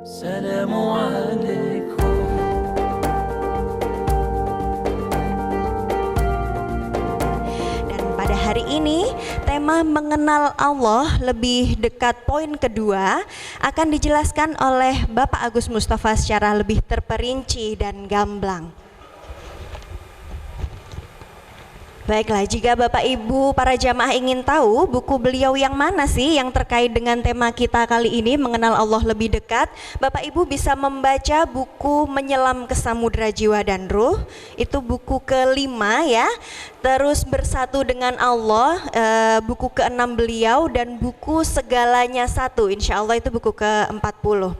Assalamualaikum. Dan pada hari ini tema mengenal Allah lebih dekat poin kedua akan dijelaskan oleh Bapak Agus Mustafa secara lebih terperinci dan gamblang. Baiklah, jika Bapak Ibu para jamaah ingin tahu buku beliau yang mana sih yang terkait dengan tema kita kali ini, mengenal Allah lebih dekat, Bapak Ibu bisa membaca buku Menyelam ke Samudra Jiwa dan Ruh, itu buku kelima ya. Terus Bersatu dengan Allah, buku ke-6 beliau, dan buku Segalanya Satu, insya Allah itu buku ke-40.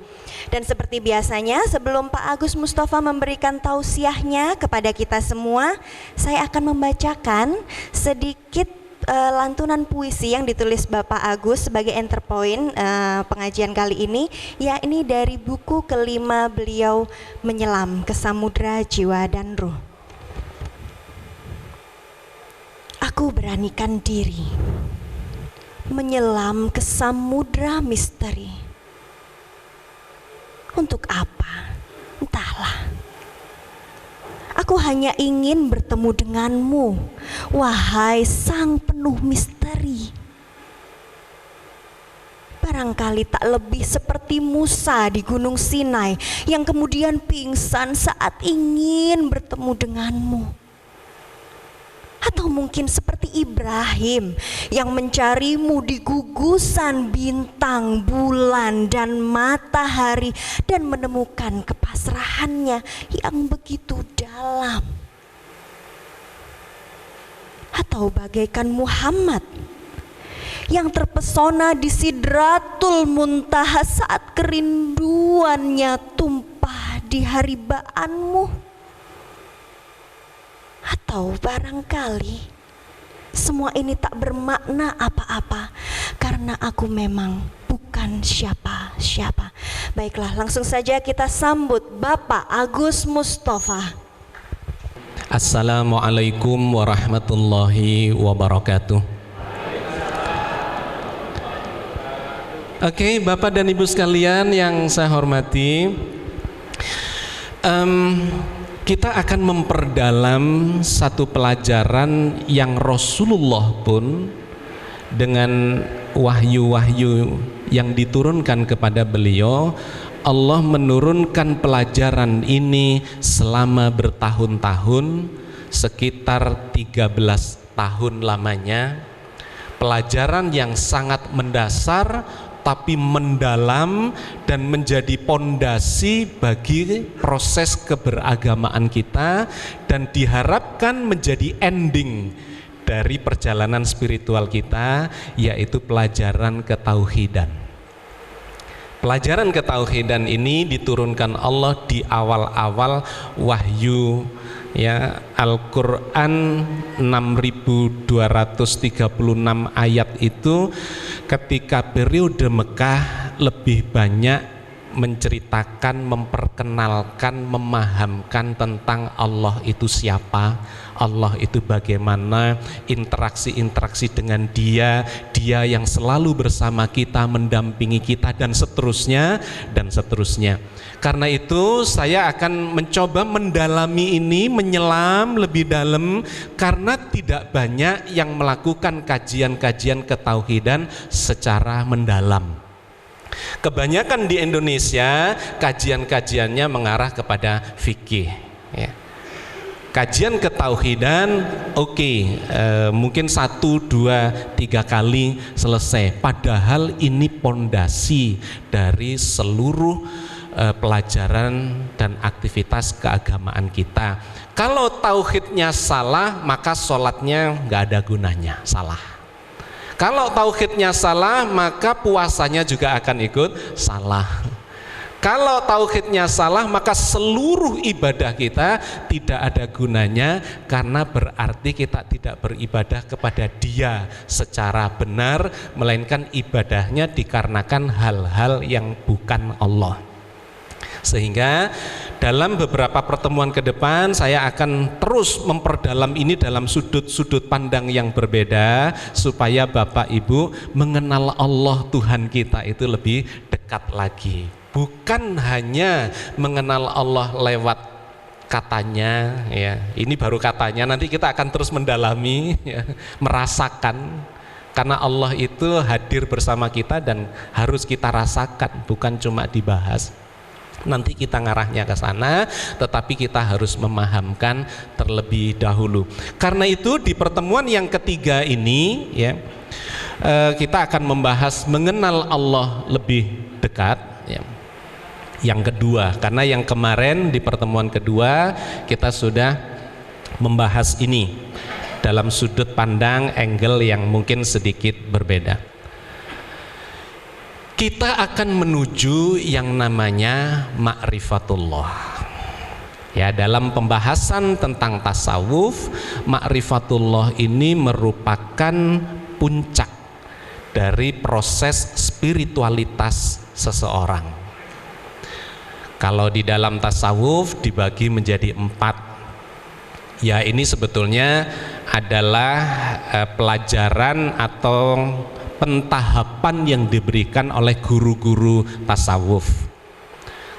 Dan seperti biasanya, sebelum Pak Agus Mustafa memberikan tausiahnya kepada kita semua, saya akan membacakan sedikit lantunan puisi yang ditulis Bapak Agus sebagai enter point pengajian kali ini, yakni dari buku kelima beliau, Menyelam ke Samudra Jiwa dan Ruh. Aku beranikan diri menyelam ke samudra misteri. Untuk apa? Entahlah. Aku hanya ingin bertemu denganmu, wahai sang penuh misteri. Barangkali tak lebih seperti Musa di Gunung Sinai yang kemudian pingsan saat ingin bertemu denganmu. Atau mungkin seperti Ibrahim yang mencarimu di gugusan bintang, bulan, dan matahari, dan menemukan kepasrahannya yang begitu dalam. Atau bagaikan Muhammad yang terpesona di Sidratul Muntaha saat kerinduannya tumpah di haribaanmu. Atau barangkali semua ini tak bermakna apa-apa karena aku memang bukan siapa-siapa. Baiklah, langsung saja kita sambut Bapak Agus Mustafa. Assalamualaikum warahmatullahi wabarakatuh. Oke, Bapak dan Ibu sekalian yang saya hormati, kita akan memperdalam satu pelajaran yang Rasulullah pun dengan wahyu-wahyu yang diturunkan kepada beliau, Allah menurunkan pelajaran ini selama bertahun-tahun, sekitar 13 tahun lamanya. Pelajaran yang sangat mendasar tapi mendalam dan menjadi pondasi bagi proses keberagamaan kita, dan diharapkan menjadi ending dari perjalanan spiritual kita, yaitu pelajaran ketauhidan. Pelajaran ketauhidan ini diturunkan Allah di awal-awal wahyu, ya, Al-Quran 6236 ayat itu ketika periode Mekah lebih banyak menceritakan, memperkenalkan, memahamkan tentang Allah itu siapa, Allah itu bagaimana, interaksi-interaksi dengan Dia yang selalu bersama kita, mendampingi kita, dan seterusnya dan seterusnya. Karena itu saya akan mencoba mendalami ini, menyelam lebih dalam, karena tidak banyak yang melakukan kajian-kajian ketauhidan secara mendalam. Kebanyakan di Indonesia kajian-kajiannya mengarah kepada fikih, ya. Kajian ketauhidan mungkin 1, 2, 3 kali selesai, padahal ini pondasi dari seluruh pelajaran dan aktivitas keagamaan kita. Kalau tauhidnya salah, maka sholatnya nggak ada gunanya, salah. Kalau tauhidnya salah, maka puasanya juga akan ikut salah. Kalau tauhidnya salah, maka seluruh ibadah kita tidak ada gunanya, karena berarti kita tidak beribadah kepada Dia secara benar, melainkan ibadahnya dikarenakan hal-hal yang bukan Allah. Sehingga dalam beberapa pertemuan ke depan saya akan terus memperdalam ini dalam sudut-sudut pandang yang berbeda, supaya Bapak Ibu mengenal Allah Tuhan kita itu lebih dekat lagi. Bukan hanya mengenal Allah lewat katanya, ya. Ini baru katanya, nanti kita akan terus mendalami, ya, merasakan. Karena Allah itu hadir bersama kita dan harus kita rasakan, bukan cuma dibahas. Nanti kita ngarahnya ke sana, tetapi kita harus memahamkan terlebih dahulu. Karena itu di pertemuan yang ketiga ini, ya, kita akan membahas mengenal Allah lebih dekat, ya. Yang kedua, karena yang kemarin di pertemuan kedua kita sudah membahas ini dalam sudut pandang angle yang mungkin sedikit berbeda. Kita akan menuju yang namanya ma'rifatullah. Ya, dalam pembahasan tentang tasawuf, ma'rifatullah ini merupakan puncak dari proses spiritualitas seseorang. Kalau di dalam tasawuf dibagi menjadi 4. Ya, ini sebetulnya adalah pelajaran atau pentahapan yang diberikan oleh guru-guru tasawuf.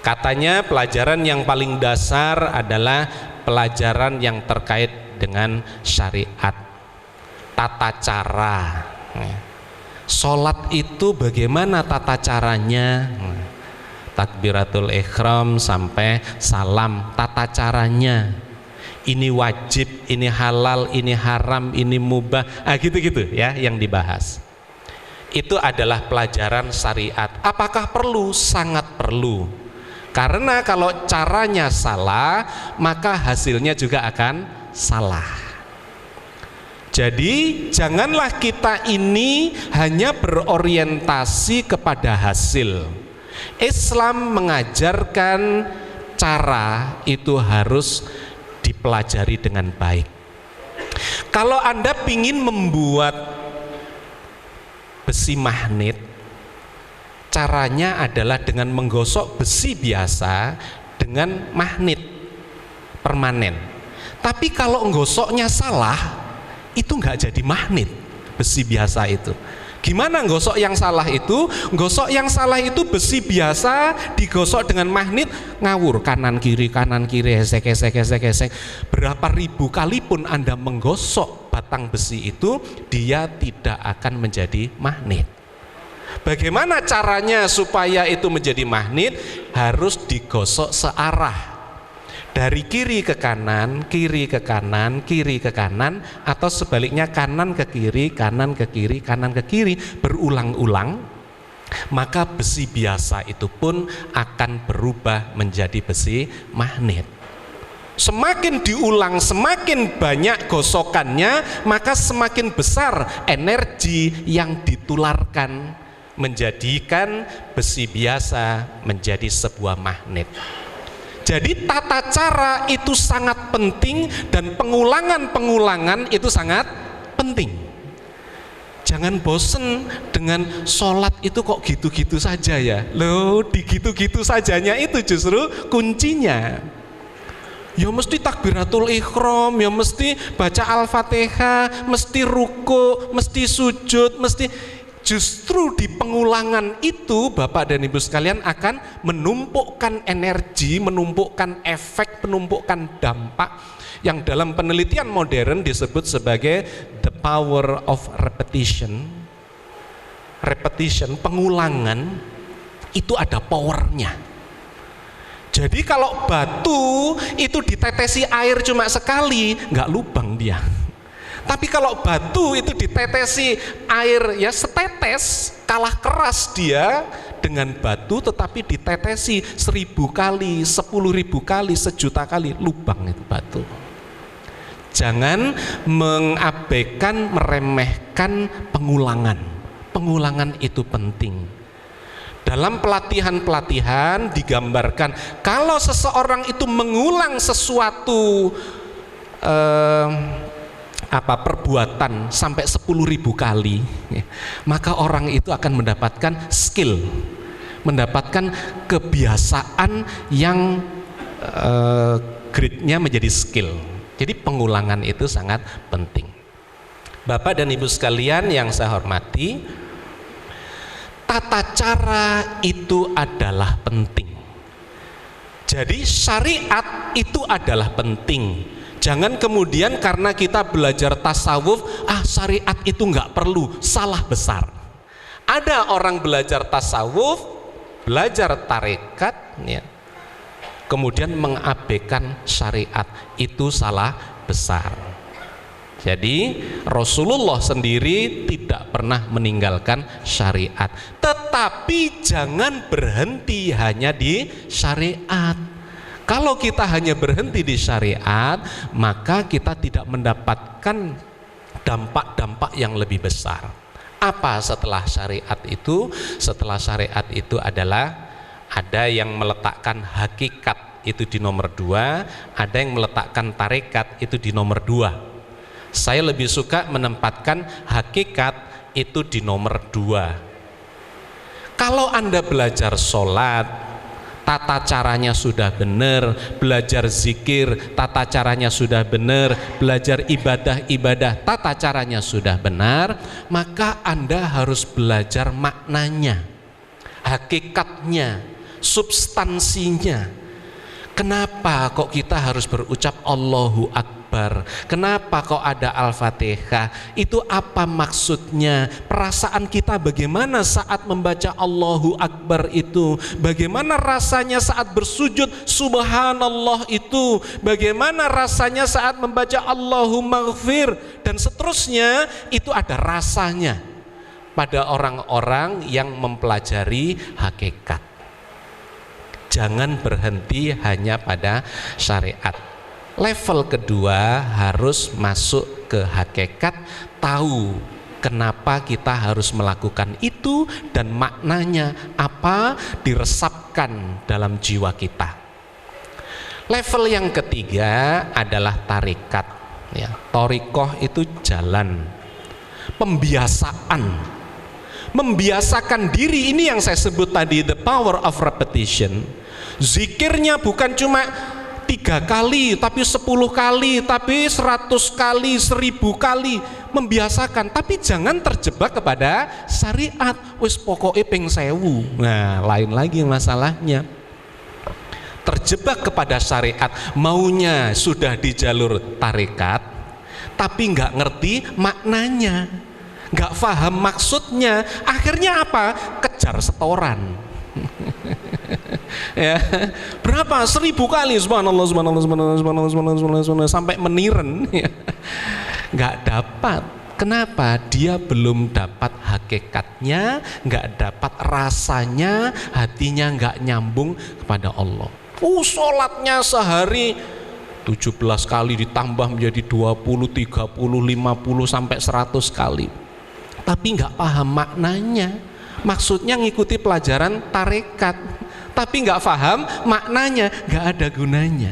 Katanya pelajaran yang paling dasar adalah pelajaran yang terkait dengan syariat, tata cara. Sholat itu bagaimana tata caranya? Takbiratul ihram sampai salam, tata caranya. Ini wajib, ini halal, ini haram, ini mubah, gitu-gitu ya yang dibahas. Itu adalah pelajaran syariat. Apakah perlu? Sangat perlu. Karena kalau caranya salah, maka hasilnya juga akan salah. Jadi janganlah kita ini hanya berorientasi kepada hasil. Islam mengajarkan cara itu harus dipelajari dengan baik. Kalau Anda ingin membuat besi magnet, caranya adalah dengan menggosok besi biasa dengan magnet permanen. Tapi kalau menggosoknya salah, itu nggak jadi magnet besi biasa itu. Gimana gosok yang salah itu? Gosok yang salah itu besi biasa digosok dengan magnet ngawur, kanan kiri gesek. Berapa ribu kali pun Anda menggosok batang besi itu, dia tidak akan menjadi magnet. Bagaimana caranya supaya itu menjadi magnet? Harus digosok searah. Dari kiri ke kanan, kiri ke kanan, kiri ke kanan, atau sebaliknya kanan ke kiri, kanan ke kiri, kanan ke kiri, berulang-ulang, maka besi biasa itu pun akan berubah menjadi besi magnet. Semakin diulang, semakin banyak gosokannya, maka semakin besar energi yang ditularkan, menjadikan besi biasa menjadi sebuah magnet. Jadi tata cara itu sangat penting dan pengulangan-pengulangan itu sangat penting. Jangan bosen dengan sholat itu kok gitu-gitu saja ya. Loh, di gitu-gitu sajanya itu justru kuncinya. Ya mesti takbiratul ihram, ya mesti baca Al-Fatihah, mesti ruku, mesti sujud, mesti. Justru di pengulangan itu Bapak dan Ibu sekalian akan menumpukan energi, menumpukan efek, menumpukan dampak yang dalam penelitian modern disebut sebagai the power of repetition. Repetition, pengulangan itu ada powernya. Jadi kalau batu itu ditetesi air cuma sekali, nggak lubang dia. Tapi kalau batu itu ditetesi air ya setetes, kalah keras dia dengan batu, tetapi ditetesi 1000 kali, 10.000 kali, 1.000.000 kali, lubang itu batu. Jangan mengabaikan, meremehkan pengulangan. Pengulangan itu penting. Dalam pelatihan-pelatihan digambarkan kalau seseorang itu mengulang sesuatu perbuatan sampai 10.000 kali, maka orang itu akan mendapatkan skill, mendapatkan kebiasaan yang grade-nya menjadi skill. Jadi pengulangan itu sangat penting. Bapak dan Ibu sekalian yang saya hormati, tata cara itu adalah penting. Jadi syariat itu adalah penting. Jangan kemudian karena kita belajar tasawuf, syariat itu nggak perlu, salah besar. Ada orang belajar tasawuf, belajar tarekat, ya, kemudian mengabaikan syariat, itu salah besar. Jadi Rasulullah sendiri tidak pernah meninggalkan syariat. Tetapi jangan berhenti hanya di syariat. Kalau kita hanya berhenti di syariat, maka kita tidak mendapatkan dampak-dampak yang lebih besar. Apa setelah syariat itu? Setelah syariat itu adalah ada yang meletakkan hakikat itu di nomor 2, ada yang meletakkan tarekat itu di nomor 2. Saya lebih suka menempatkan hakikat itu di nomor 2. Kalau Anda belajar sholat, tata caranya sudah benar, belajar zikir, tata caranya sudah benar, belajar ibadah-ibadah, tata caranya sudah benar, maka Anda harus belajar maknanya, hakikatnya, substansinya. Kenapa kok kita harus berucap Allahu Akbar? Kenapa kok ada Al-Fatihah? Itu apa maksudnya? Perasaan kita bagaimana saat membaca Allahu Akbar itu? Bagaimana rasanya saat bersujud Subhanallah itu? Bagaimana rasanya saat membaca Allahu Maghfir? Dan seterusnya, itu ada rasanya pada orang-orang yang mempelajari hakikat. Jangan berhenti hanya pada syariat. Level kedua harus masuk ke hakikat, tahu kenapa kita harus melakukan itu dan maknanya apa, diresapkan dalam jiwa kita. Level yang ketiga adalah tarikat, ya. Thariqah itu jalan, pembiasaan, membiasakan diri. Ini yang saya sebut tadi, the power of repetition. Zikirnya bukan cuma 3 kali, tapi 10 kali, tapi 100 kali, 1000 kali. Membiasakan, tapi jangan terjebak kepada syariat. Wis pokoknya ping 1000. Nah, lain lagi masalahnya. Terjebak kepada syariat, maunya sudah di jalur tarekat, tapi nggak ngerti maknanya, nggak paham maksudnya. Akhirnya apa? Kejar setoran. Ya, berapa? 1000 kali subhanallah, subhanallah, subhanallah, subhanallah, subhanallah, subhanallah, sampai meniren, ya. Nggak dapat. Kenapa? Dia belum dapat hakikatnya, nggak dapat rasanya, hatinya nggak nyambung kepada Allah. Sholatnya sehari 17 kali ditambah menjadi 20, 30, 50 sampai 100 kali, tapi nggak paham maknanya. Maksudnya ngikuti pelajaran tarekat, tapi nggak paham maknanya, nggak ada gunanya.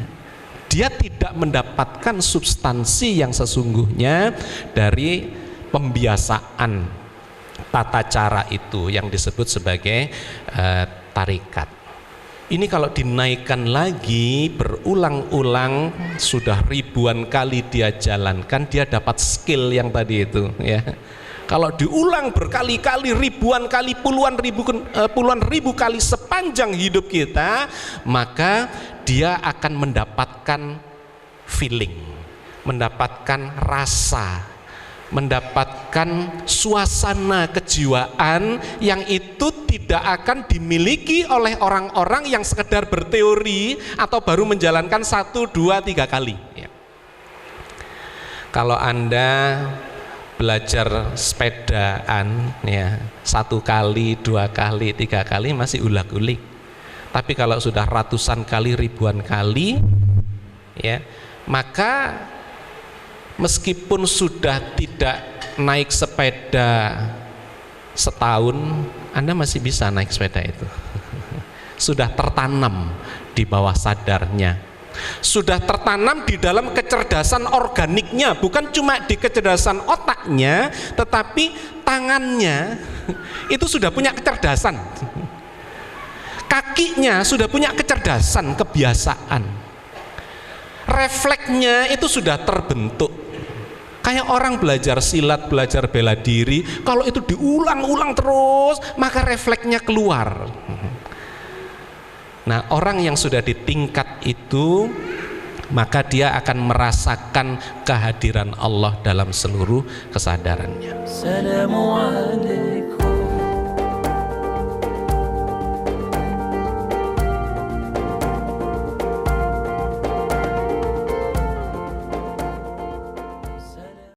Dia tidak mendapatkan substansi yang sesungguhnya dari pembiasaan tata cara itu yang disebut sebagai tarekat. Ini kalau dinaikkan lagi berulang-ulang, sudah ribuan kali dia jalankan, dia dapat skill yang tadi itu, ya. Kalau diulang berkali-kali, ribuan kali, puluhan ribu kali sepanjang hidup kita, maka dia akan mendapatkan feeling, mendapatkan rasa, mendapatkan suasana kejiwaan yang itu tidak akan dimiliki oleh orang-orang yang sekedar berteori atau baru menjalankan 1, 2, 3 kali, ya. Kalau Anda belajar sepedaan, ya, 1 kali, 2 kali, 3 kali masih ulag-ulig. Tapi kalau sudah ratusan kali, ribuan kali, ya, maka meskipun sudah tidak naik sepeda setahun, Anda masih bisa naik sepeda itu. Sudah tertanam di bawah sadarnya, sudah tertanam di dalam kecerdasan organiknya, bukan cuma di kecerdasan otaknya, tetapi tangannya itu sudah punya kecerdasan, kakinya sudah punya kecerdasan, kebiasaan, refleksnya itu sudah terbentuk. Kayak orang belajar silat, belajar bela diri, kalau itu diulang-ulang terus, maka refleksnya keluar. Nah, orang yang sudah di tingkat itu, maka dia akan merasakan kehadiran Allah dalam seluruh kesadarannya.